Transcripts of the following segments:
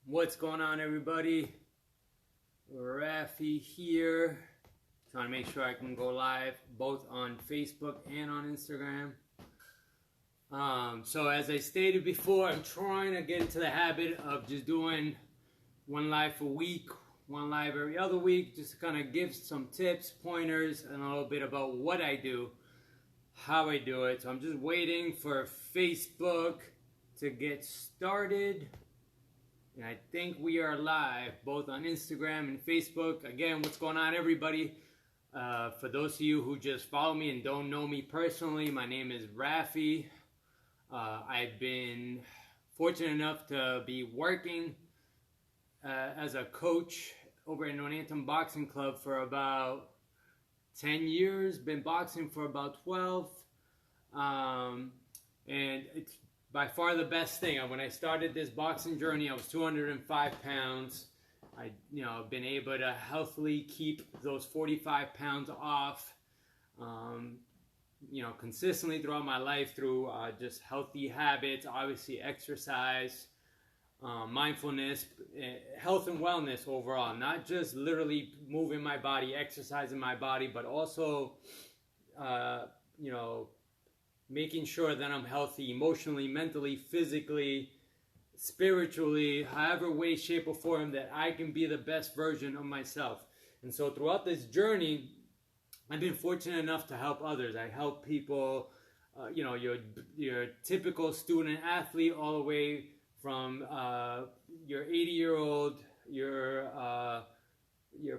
What's going on, everybody? Rafi here. Trying to make sure I can go live both on Facebook and on Instagram. So as I stated before, I'm trying to get into the habit of just doing one live a week, one live every other week, just to kind of give some tips, pointers, and a little bit about what I do, how I do it. So I'm just waiting for Facebook to get started. And I think we are live both on Instagram and Facebook. Again, what's going on, everybody? For those of you who just follow me and don't know me personally, my name is Rafi. I've been fortunate enough to be working as a coach over in Northampton Boxing Club for about 10 years. Been boxing for about 12. And it's by far the best thing. When I started this boxing journey, I was 205 pounds. I've been able to healthily keep those 45 pounds off, consistently throughout my life through just healthy habits, obviously exercise, mindfulness, health and wellness overall. Not just literally moving my body, exercising my body, but also, making sure that I'm healthy emotionally, mentally, physically, spiritually, however way, shape, or form that I can be the best version of myself. And so throughout this journey, I've been fortunate enough to help others. I help people, your typical student athlete, all the way from your 80-year-old, your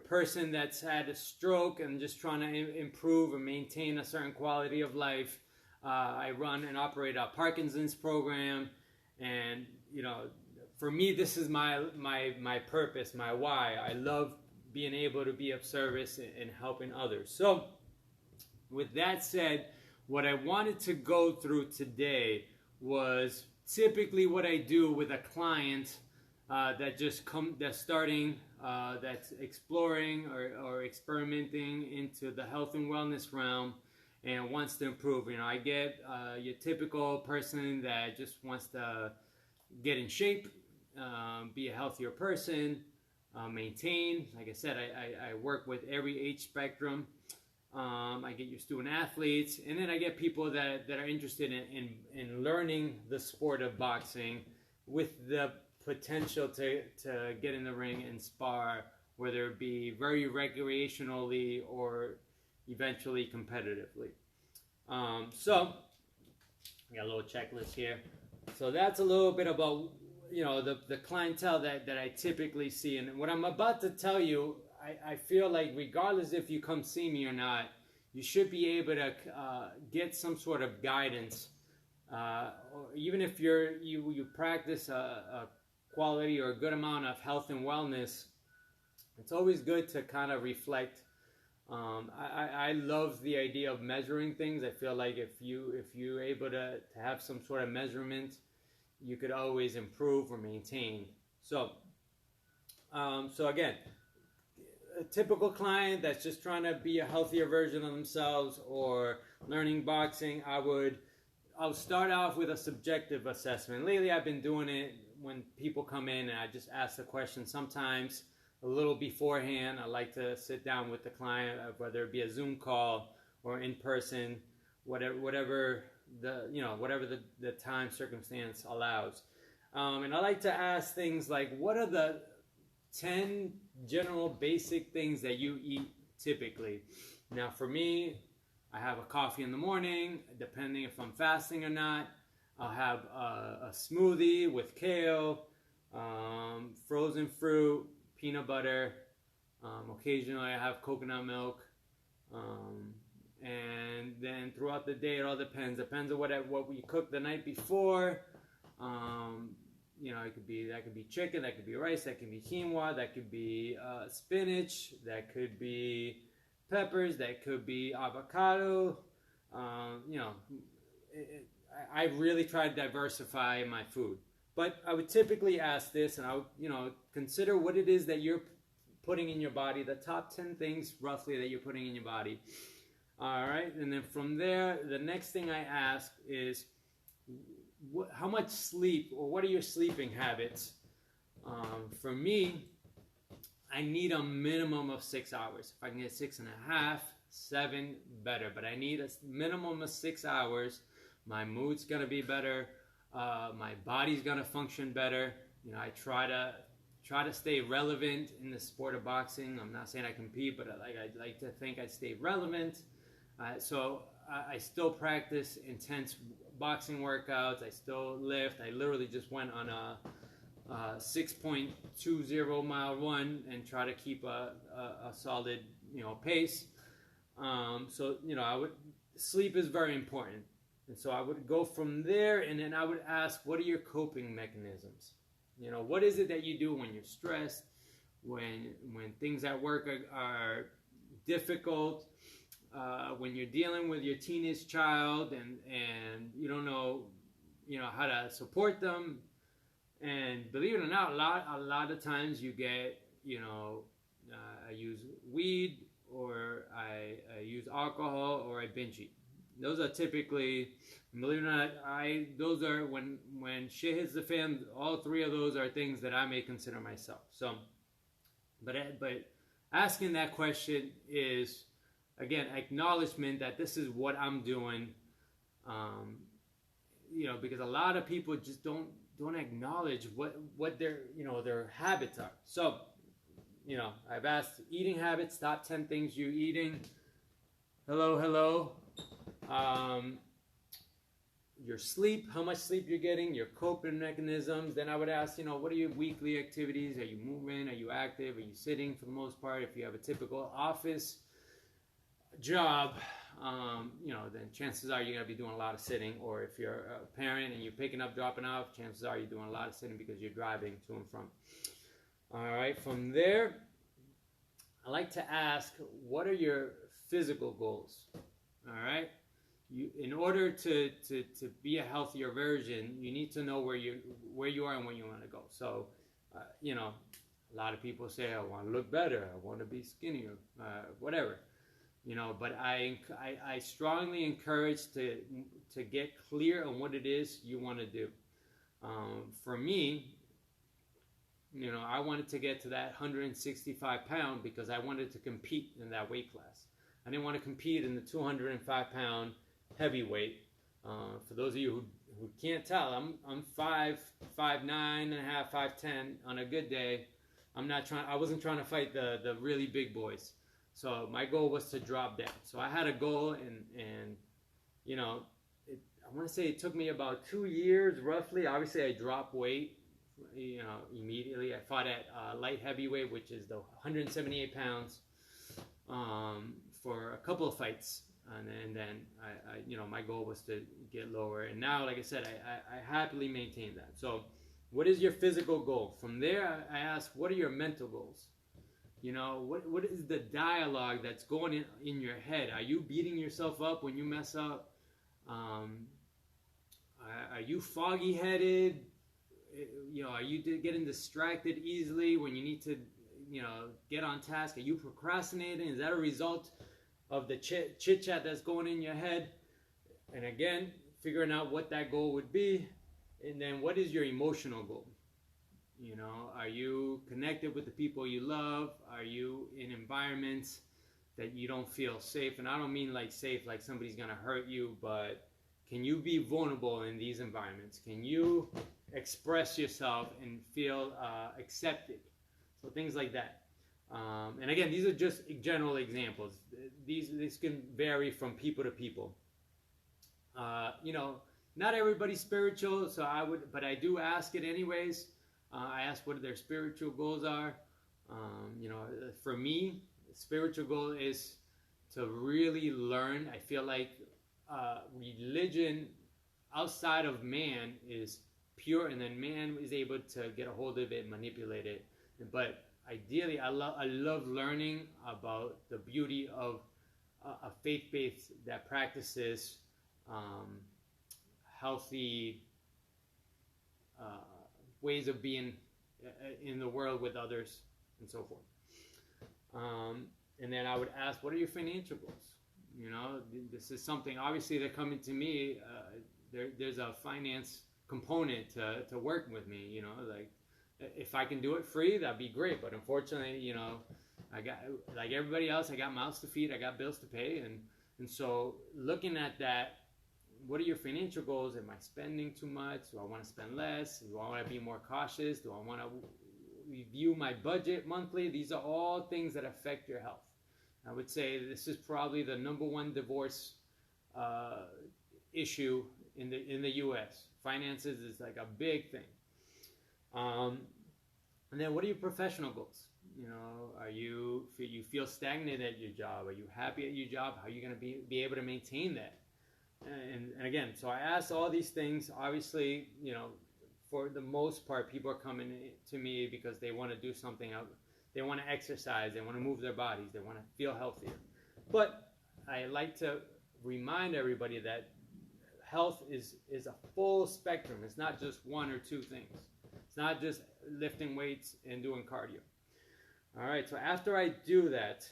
person that's had a stroke and just trying to improve and maintain a certain quality of life. I run and operate a Parkinson's program, and for me, this is my purpose, my why. I love being able to be of service and helping others. So, with that said, what I wanted to go through today was typically what I do with a client that's starting, that's exploring or experimenting into the health and wellness realm, and wants to improve. I get your typical person that just wants to get in shape, be a healthier person, maintain. Like I said, I work with every age spectrum. I get your student athletes, and then I get people that are interested in learning the sport of boxing with the potential to get in the ring and spar, whether it be very recreationally or eventually competitively. So I got a little checklist here. So that's a little bit about the clientele that I typically see. And what I'm about to tell you, I feel like regardless if you come see me or not, you should be able to get some sort of guidance, or even if you practice a quality or a good amount of health and wellness. It's always good to kind of reflect. I love the idea of measuring things. I feel like if you're able to have some sort of measurement, you could always improve or maintain. So again, a typical client that's just trying to be a healthier version of themselves or learning boxing, I'll start off with a subjective assessment. Lately, I've been doing it when people come in and I just ask the question sometimes a little beforehand. I like to sit down with the client, whether it be a Zoom call or in person, whatever the time circumstance allows. And I like to ask things like, what are the 10 general basic things that you eat typically? Now, for me, I have a coffee in the morning, depending if I'm fasting or not. I'll have a smoothie with kale, frozen fruit, peanut butter. Occasionally I have coconut milk. And then throughout the day, it all depends. Depends on what we cooked the night before. That could be chicken, that could be rice, that could be quinoa, that could be spinach, that could be peppers, that could be avocado. I really try to diversify my food. But I would typically ask this, and I would, consider what it is that you're putting in your body, the top 10 things roughly that you're putting in your body. All right, and then from there, the next thing I ask is how much sleep, or what are your sleeping habits? For me, I need a minimum of 6 hours. If I can get 6.5, 7, better. But I need a minimum of 6 hours. My mood's gonna be better. My body's gonna function better. You know, I try to stay relevant in the sport of boxing. I'm not saying I compete, but I'd like to think I stay relevant. So I still practice intense boxing workouts. I still lift. I literally just went on a 6.20 mile run and try to keep a solid, you know, pace. So, you know, sleep is very important. And so I would go from there, and then I would ask, what are your coping mechanisms? You know, what is it that you do when you're stressed, when things at work are difficult, when you're dealing with your teenage child and you don't know, you know, how to support them. And believe it or not, a lot of times you get, you know, I use weed, or I use alcohol, or I binge eat. Those are typically, believe it or not, those are when shit hits the fan. All three of those are things that I may consider myself. So, but asking that question is, again, acknowledgement that this is what I'm doing. You know, because a lot of people just don't acknowledge what their, you know, their habits are. So, you know, I've asked eating habits, top 10 things you're eating. Hello. Your sleep, how much sleep you're getting, your coping mechanisms. Then I would ask, you know, what are your weekly activities? Are you moving? Are you active? Are you sitting for the most part? If you have a typical office job, you know, then chances are you're going to be doing a lot of sitting. Or if you're a parent and you're picking up, dropping off, chances are you're doing a lot of sitting because you're driving to and from. All right, from there, I like to ask, what are your physical goals? All right, in order to be a healthier version, you need to know where you are and where you want to go. So, you know, a lot of people say, I want to look better, I want to be skinnier, whatever. You know, but I strongly encourage to get clear on what it is you want to do. For me, you know, I wanted to get to that 165 pound because I wanted to compete in that weight class. I didn't want to compete in the 205 pound heavyweight. For those of you who can't tell, I'm 5'9" and a half, 5'10" on a good day. I wasn't trying to fight the really big boys. So my goal was to drop down. So I had a goal, and you know, I want to say it took me about 2 years roughly. Obviously, I dropped weight, you know, immediately. I fought at light heavyweight, which is the 178 pounds, for a couple of fights, and then I you know, my goal was to get lower. And now, like I said, I happily maintain that. So, what is your physical goal? From there, I ask, what are your mental goals? You know, what is the dialogue that's going in your head? Are you beating yourself up when you mess up? Are you foggy-headed? You know, are you getting distracted easily when you need to, you know, get on task? Are you procrastinating? Is that a result of the chit-chat that's going in your head? And again, figuring out what that goal would be. And then what is your emotional goal? You know, are you connected with the people you love? Are you in environments that you don't feel safe? And I don't mean like safe, like somebody's going to hurt you, but can you be vulnerable in these environments? Can you express yourself and feel accepted? So things like that. And again, these are just general examples. This can vary from people to people. You know, not everybody's spiritual, but I do ask it anyways. I ask what their spiritual goals are. You know, for me, the spiritual goal is to really learn. I feel like religion outside of man is pure, and then man is able to get a hold of it, manipulate it. But ideally, I love learning about the beauty of a faith base that practices healthy ways of being in the world with others and so forth. And then I would ask, what are your financial goals? You know, this is something, obviously they're coming to me, there's a finance component to working with me, you know, like If I can do it free, that'd be great. But unfortunately, I got, like everybody else, I got mouths to feed, I got bills to pay, and so looking at that, what are your financial goals? Am I spending too much? Do I want to spend less? Do I want to be more cautious? Do I want to review my budget monthly? These are all things that affect your health. I would say this is probably the number one divorce issue in the U.S. Finances is like a big thing. And then what are your professional goals? Are you feel stagnant at your job? Are you happy at your job? How are you going to be able to maintain that? And again, so I asked all these things. Obviously, for the most part, people are coming to me because they want to do something. They want to exercise. They want to move their bodies. They want to feel healthier. But I like to remind everybody that health is a full spectrum. It's not just one or two things. It's not just lifting weights and doing cardio. All right, so after I do that,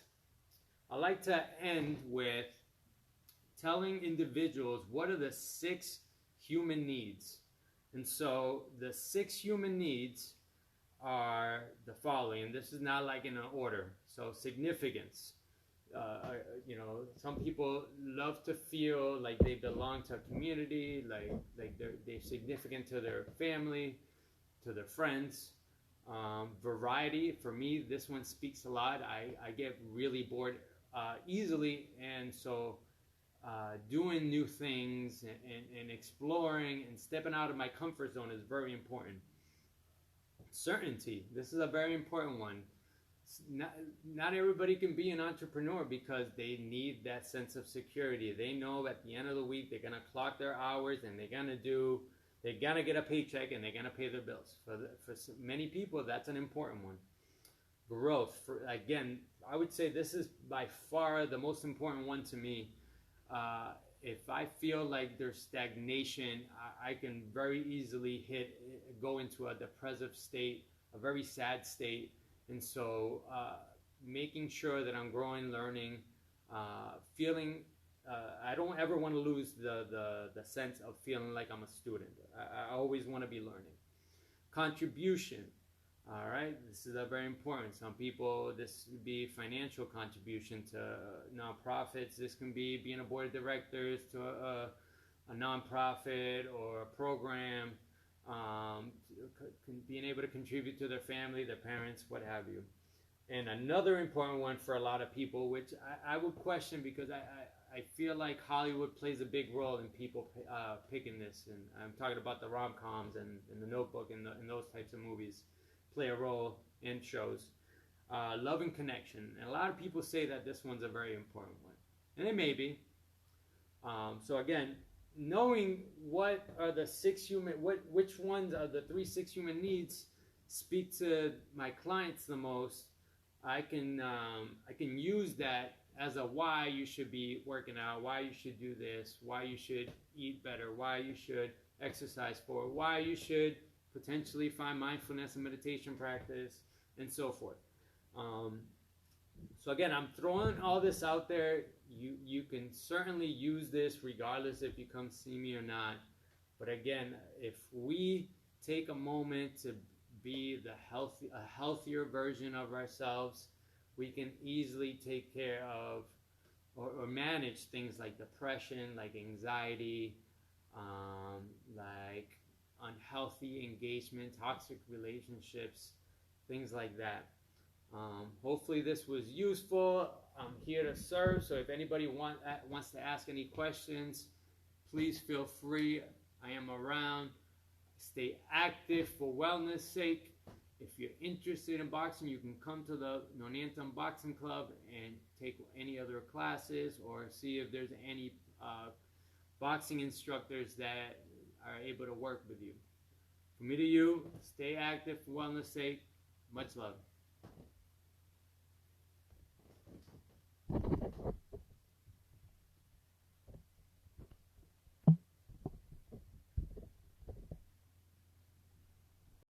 I like to end with telling individuals what are the 6 human needs. And so the 6 human needs are the following, and this is not like in an order. So significance. Some people love to feel like they belong to a community, like they're significant to their family, to their friends. Variety, for me, this one speaks a lot. I get really bored easily, and so doing new things and exploring and stepping out of my comfort zone is very important. Certainty, this is a very important one. Not everybody can be an entrepreneur because they need that sense of security. They know at the end of the week they're going to clock their hours and they're going to get a paycheck and they're going to pay their bills. For many people, that's an important one. Growth, again, I would say this is by far the most important one to me. If I feel like there's stagnation, I can very easily go into a depressive state, a very sad state. And so making sure that I'm growing, learning, feeling, I don't ever want to lose the sense of feeling like I'm a student. I always want to be learning. Contribution, all right? This is very important. Some people, this would be financial contribution to nonprofits. This can be being a board of directors to a nonprofit or a program. Being able to contribute to their family, their parents, what have you. And another important one for a lot of people, which I would question because I feel like Hollywood plays a big role in people picking this. And I'm talking about the rom-coms and the Notebook and those types of movies play a role in shows. Love and connection. And a lot of people say that this one's a very important one. And it may be. So again, knowing what are the 6 human, which ones are the 6 human needs speak to my clients the most, I can use that as a why you should be working out, why you should do this, why you should eat better, why you should exercise for, why you should potentially find mindfulness and meditation practice, and so forth. So again, I'm throwing all this out there. You can certainly use this regardless if you come see me or not. But again, if we take a moment to be a healthier version of ourselves, we can easily take care of or manage things like depression, like anxiety, like unhealthy engagement, toxic relationships, things like that. Hopefully this was useful. I'm here to serve, so if anybody wants to ask any questions, please feel free. I am around. Stay active for wellness sake. If you're interested in boxing, you can come to the Nonantum Boxing Club and take any other classes or see if there's any boxing instructors that are able to work with you. From me to you, stay active for wellness sake. Much love.